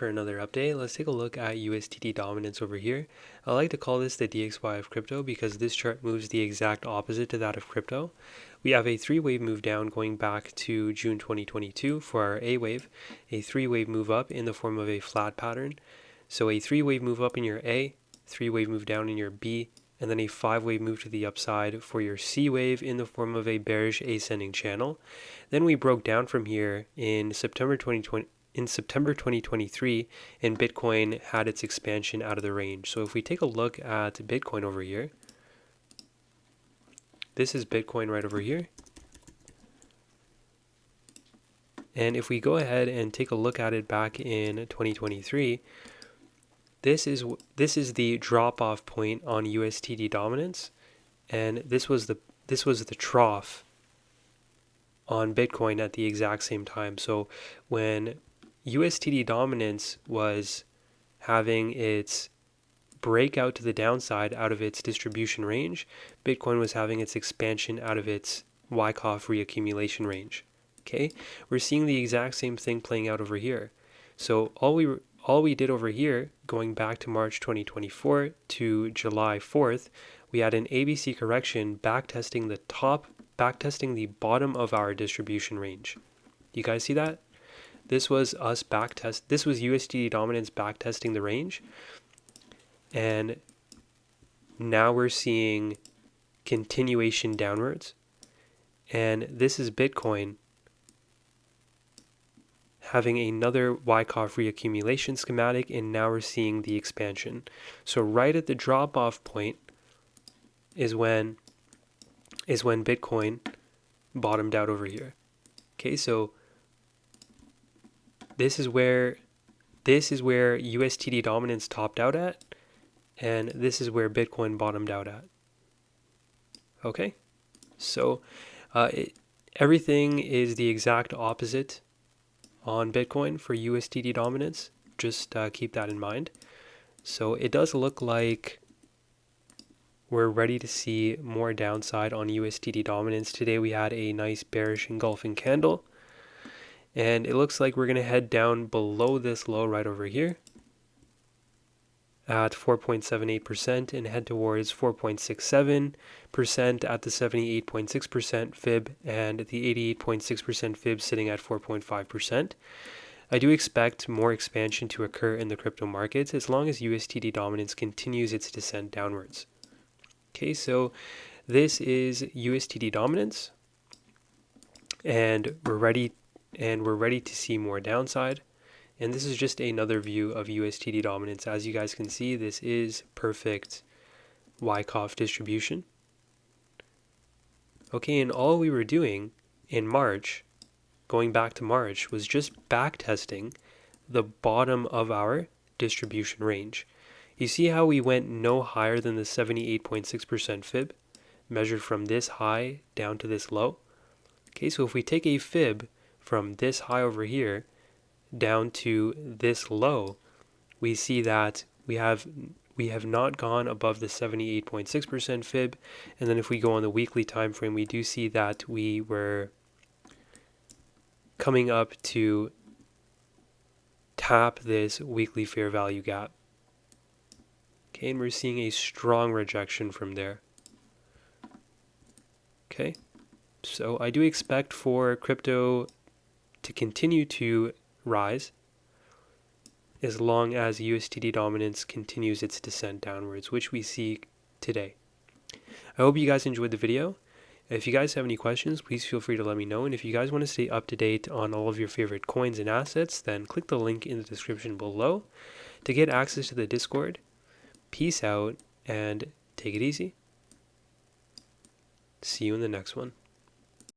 For another update, let's take a look at USDT dominance over here. I like to call this the DXY of crypto because this chart moves the exact opposite to that of crypto. We have a 3-wave move down going back to June 2022 for our A wave, a 3-wave move up in the form of a flat pattern. So a 3-wave move up in your A, 3-wave move down in your B, and then a 5-wave move to the upside for your C wave in the form of a bearish ascending channel. Then we broke down from here in September 2023, and Bitcoin had its expansion out of the range. So if we take a look at Bitcoin over here, this is Bitcoin right over here. And if we go ahead and take a look at it back in 2023, this is the drop-off point on USDT dominance, and this was the trough on Bitcoin at the exact same time. So when USDT dominance was having its breakout to the downside out of its distribution range, Bitcoin was having its expansion out of its Wyckoff reaccumulation range. Okay, we're seeing the exact same thing playing out over here. So all we did over here, going back to March 2024 to July 4th, we had an ABC correction backtesting the bottom of our distribution range. You guys see that? This was USDT dominance backtesting the range. And now we're seeing continuation downwards. And this is Bitcoin having another Wyckoff reaccumulation schematic, and now we're seeing the expansion. So right at the drop-off point is when Bitcoin bottomed out over here. Okay, so this is where USDT dominance topped out at, and this is where Bitcoin bottomed out at. Okay, so everything is the exact opposite on Bitcoin for USDT dominance. Just keep that in mind. So it does look like we're ready to see more downside on USDT dominance. Today we had a nice bearish engulfing candle, and it looks like we're going to head down below this low right over here at 4.78% and head towards 4.67% at the 78.6% fib and the 88.6% fib sitting at 4.5%. I do expect more expansion to occur in the crypto markets as long as USDT dominance continues its descent downwards. Okay, so this is USDT dominance, and we're ready to see more downside. And this is just another view of USDT dominance. As you guys can see, this is perfect Wyckoff distribution. Okay, and all we were doing in March, going back to March, was just backtesting the bottom of our distribution range. You see how we went no higher than the 78.6% fib, measured from this high down to this low? Okay, so if we take a fib from this high over here down to this low, we see that we have not gone above the 78.6% fib. And then if we go on the weekly time frame, we do see that we were coming up to tap this weekly fair value gap. Okay, and we're seeing a strong rejection from there. Okay, so I do expect for crypto to continue to rise as long as USDT dominance continues its descent downwards, which we see today. I hope you guys enjoyed the video. If you guys have any questions, please feel free to let me know. And if you guys want to stay up to date on all of your favorite coins and assets, then click the link in the description below to get access to the Discord. Peace out and take it easy. See you in the next one.